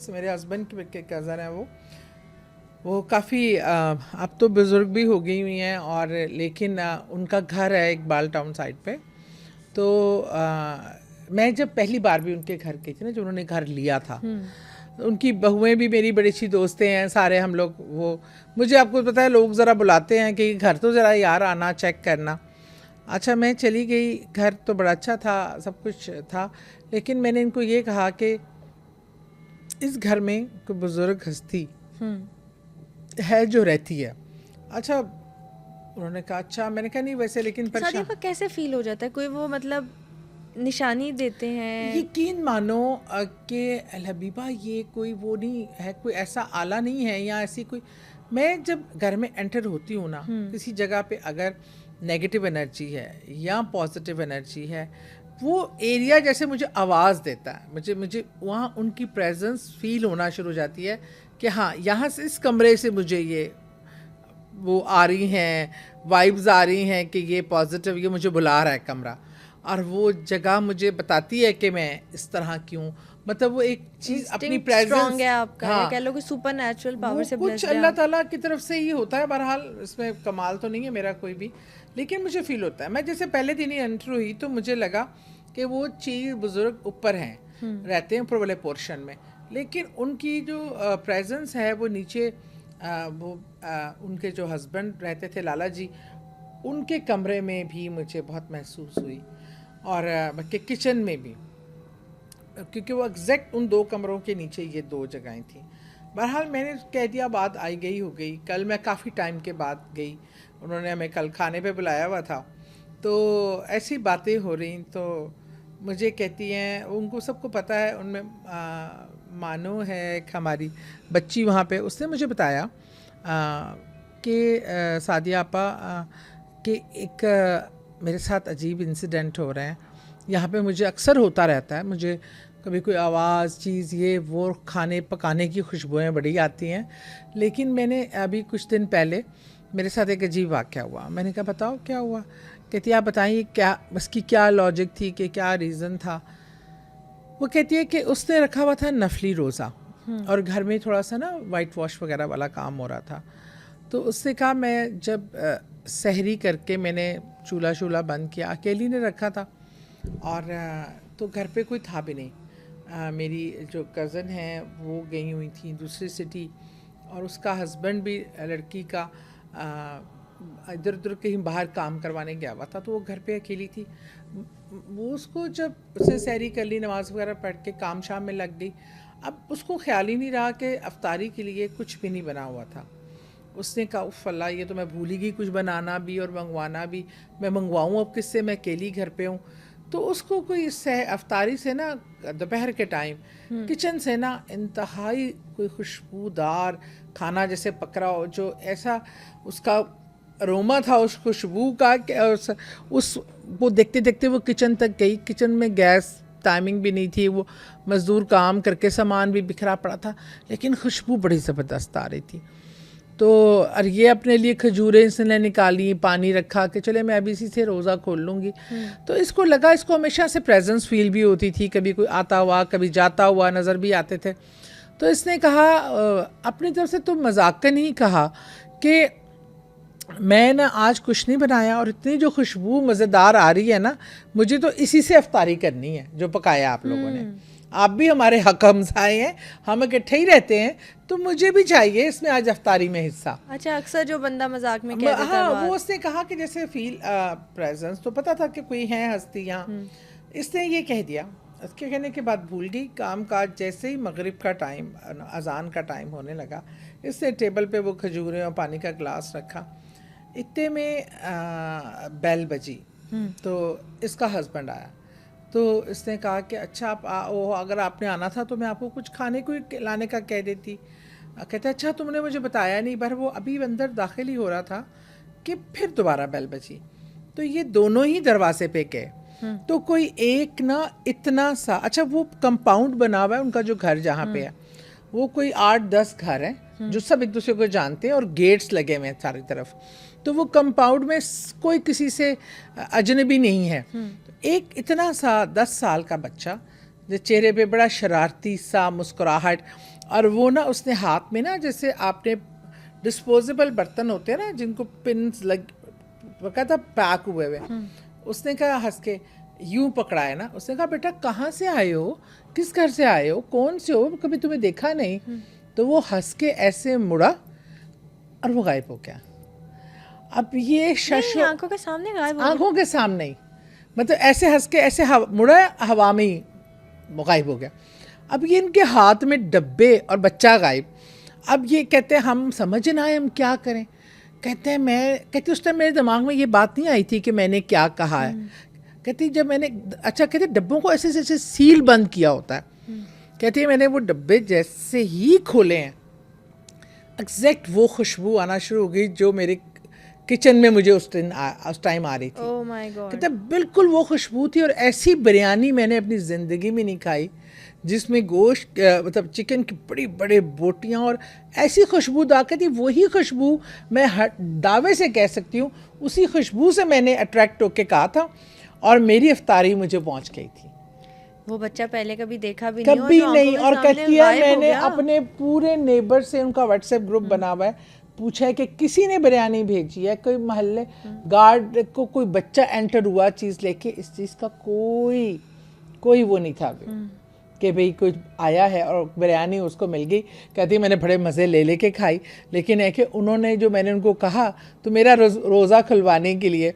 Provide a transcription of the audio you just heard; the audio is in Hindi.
कज़न्स, मेरे हस्बैंड के कज़न हैं वो काफ़ी अब तो बुज़ुर्ग भी हो गई हुई हैं, और लेकिन उनका घर है इकबाल टाउन साइड पे। तो मैं जब पहली बार भी उनके घर गई थी ना, जो उन्होंने घर लिया था, उनकी बहुएं भी मेरी बड़ी अच्छी दोस्तें हैं सारे हम लोग। वो मुझे, आपको पता है, लोग ज़रा बुलाते हैं कि घर तो ज़रा यार आना, चेक करना। अच्छा, मैं चली गई, घर तो बड़ा अच्छा था, सब कुछ था, लेकिन मैंने इनको ये कहा कि इस घर में कोई बुज़ुर्ग हस्ती है जो रहती है। अच्छा, उन्होंने कहा अच्छा। मैंने कहा नहीं वैसे, लेकिन शादी पर कैसे फील हो जाता है, कोई वो मतलब निशानी देते हैं? यकीन मानो कि हबीबा ये कोई वो नहीं है, कोई ऐसा आला नहीं है या ऐसी कोई। मैं जब घर में एंटर होती हूँ ना, किसी जगह पे अगर नेगेटिव एनर्जी है या पॉजिटिव एनर्जी है, वो एरिया जैसे मुझे आवाज़ देता है, मुझे वहाँ उनकी प्रेजेंस फील होना शुरू हो जाती है कि हाँ, यहाँ से, इस कमरे से मुझे ये वो आ रही हैं, वाइब्स आ रही हैं कि ये पॉजिटिव, ये मुझे बुला रहा है कमरा, और वो जगह मुझे बताती है कि मैं इस तरह क्यों, मतलब वो एक चीज़ अपनी प्रेजेंस स्ट्रांग है आपका, या कह लो कि सुपर नेचुरल पावर से ब्लेस्ड कुछ है अल्लाह आप। ताला की तरफ से ही होता है। बहरहाल इसमें कमाल तो नहीं है मेरा कोई भी, लेकिन मुझे फील होता है। मैं जैसे पहले दिन ही एंटर हुई तो मुझे लगा कि वो चीज़ बुज़ुर्ग ऊपर हैं, रहते हैं ऊपर वाले पोर्शन में, लेकिन उनकी जो प्रेजेंस है वो नीचे, उनके जो हस्बैंड रहते थे लाला जी, उनके कमरे में भी मुझे बहुत महसूस हुई, और किचन में भी, क्योंकि वो एग्जैक्ट उन 2 कमरों के नीचे ये 2 जगहें थी। बहरहाल मैंने कह दिया, बात आई गई हो गई। कल मैं काफ़ी टाइम के बाद गई, उन्होंने हमें कल खाने पे बुलाया हुआ था, तो ऐसी बातें हो रही, तो मुझे कहती हैं, उनको सबको पता है, उनमें मानो है एक हमारी बच्ची वहाँ पे, उसने मुझे बताया कि सादिया आपा कि एक मेरे साथ अजीब इंसिडेंट हो रहे हैं यहाँ पे, मुझे अक्सर होता रहता है, मुझे कभी कोई आवाज़, चीज़, ये वो, खाने पकाने की खुशबुएं बड़ी आती हैं, लेकिन मैंने अभी कुछ दिन पहले मेरे साथ एक अजीब वाक़या हुआ। मैंने कहा बताओ क्या हुआ? कहती है आप बताइए क्या, उसकी क्या लॉजिक थी, कि क्या रीज़न था? वो कहती है कि उसने रखा हुआ था नफली रोज़ा, और घर में थोड़ा सा ना वाइट वॉश वगैरह वाला काम हो रहा था, तो उससे कहा मैं जब सहरी करके मैंने चूल्हा शूल्हा बंद किया, अकेली ने रखा था, और तो घर पे कोई था भी नहीं। मेरी जो कज़न है वो गई हुई थी दूसरी सिटी, और उसका हस्बैंड भी लड़की का इधर उधर कहीं बाहर काम करवाने गया हुआ था, तो वो घर पे अकेली थी। वो उसको जब उसने सहरी कर ली, नमाज़ वगैरह पढ़ के काम शाम में लग गई, अब उसको ख्याल ही नहीं रहा कि अफ्तारी के लिए कुछ भी नहीं बना हुआ था। उसने कहा उफ़ अल्लाह, ये तो मैं भूल ही गई कुछ बनाना भी और मंगवाना भी, मैं मंगवाऊँ अब किससे, मैं अकेली घर पे हूँ। तो उसको कोई अफ्तारी से ना, दोपहर के टाइम किचन से ना इंतहाई कोई खुशबूदार खाना जैसे पक रहा हो, जो ऐसा उसका अरोमा था उस खुशबू का कि उस वो देखते देखते वो किचन तक गई। किचन में गैस टाइमिंग भी नहीं थी, वो मज़दूर काम करके सामान भी बिखरा पड़ा था, लेकिन खुशबू बड़ी ज़बरदस्त आ रही थी। तो और ये अपने लिए खजूरें इसने निकाली, पानी रखा कि चले मैं अभी इसी से रोज़ा खोल लूँगी। तो इसको लगा, इसको हमेशा से प्रेजेंस फील भी होती थी, कभी कोई आता हुआ कभी जाता हुआ नज़र भी आते थे। तो इसने कहा अपनी तरफ से तो मजाकन ही कहा कि मैं ना आज कुछ नहीं बनाया, और इतनी जो खुशबू मज़ेदार आ रही है ना, मुझे तो इसी से अफ्तारी करनी है जो पकाया आप लोगों ने। आप भी हमारे हक हमसाए हैं, हम इकट्ठे ही रहते हैं, तो मुझे भी चाहिए इसमें आज अफ्तारी में हिस्सा। अच्छा, अक्सर जो बंदा मजाक में कह देता है हाँ, बात। वो उसने कहा कि जैसे फील प्रेजेंस, तो पता था कि कोई है हस्ती यहाँ। इसने ये कह दिया, उसके कहने के बाद भूल गई काम काज। जैसे ही मगरिब का टाइम, अजान का टाइम होने लगा, इसने टेबल पे वो खजूरें और पानी का गिलास रखा, इतने में बेल बजी, तो इसका हस्बैंड आया। तो इसने कहा कि अच्छा आप अगर आपने आना था तो मैं आपको कुछ खाने को लाने का कह देती। कहते अच्छा तुमने मुझे बताया नहीं, पर वो अभी अंदर दाखिल ही हो रहा था कि फिर दोबारा बेल बजी। तो ये दोनों ही दरवाजे पे गए, तो कोई एक ना इतना सा, अच्छा वो कंपाउंड बना हुआ है उनका जो घर जहाँ पे है, वो कोई 8-10 घर हैं जो सब एक दूसरे को जानते हैं, और गेट्स लगे हुए हैं चारों तरफ। तो वो कंपाउंड में कोई किसी से अजनबी नहीं है। तो एक इतना सा 10 साल का बच्चा जो चेहरे पे बड़ा शरारती सा मुस्कुराहट, और वो ना उसने हाथ में ना जैसे आपने डिस्पोजेबल बर्तन होते हैं ना जिनको पिन्स लग बकायदा पैक हुए हुए, उसने कहा हंस के यूं पकड़ा है ना, उसने कहा बेटा कहाँ से आए हो, किस घर से आए हो, कौन से हो, कभी तुम्हें देखा नहीं। तो वो हंस के ऐसे मुड़ा और वो गायब हो गया। अब ये नहीं, आंखों के सामने गायब हो गया। आंखों के सामने ही, मतलब ऐसे हंस के ऐसे मुड़ा, हवा में ही गायब हो गया। अब ये इनके हाथ में डब्बे और बच्चा गायब। अब ये कहते हैं हम समझ ना आए हम क्या करें। कहते उस टाइम मेरे दिमाग में ये बात नहीं आई थी कि मैंने क्या कहा है। कहती जब मैंने, अच्छा कहते डब्बों को ऐसे ऐसे सील बंद किया होता है। कहती है मैंने वो डब्बे जैसे ही खोले हैं, एग्जैक्ट वो खुशबू आना शुरू हो गई जो मेरे किचन में मुझे उस टाइम आ रही थी। Oh my God. कहते बिल्कुल वो खुशबू थी, और ऐसी बिरयानी मैंने अपनी ज़िंदगी में नहीं खाई जिसमें गोश्त मतलब चिकन की बड़ी बड़ी बोटियाँ और ऐसी खुशबूदार। कहती वही खुशबू मैं दावे से कह सकती हूँ, उसी खुशबू से मैंने अट्रैक्ट होकर कहा था और मेरी इफ्तारी मुझे पहुँच गई थी। वो बच्चा पहले कभी देखा भी कभी नहीं। और कहती है मैंने मैंने अपने पूरे नेबर से, उनका व्हाट्सएप ग्रुप बना हुआ है, पूछा है कि किसी ने बिरयानी भेजी है, कोई मोहल्ले गार्ड को कोई बच्चा एंटर हुआ चीज़ लेके, इस चीज़ का कोई वो नहीं था कि भाई कोई आया है और बिरयानी उसको मिल गई। कहती मैंने बड़े मज़े ले लेके खाई, लेकिन है कि उन्होंने जो मैंने उनको कहा तो मेरा रोज़ा खुलवाने के लिए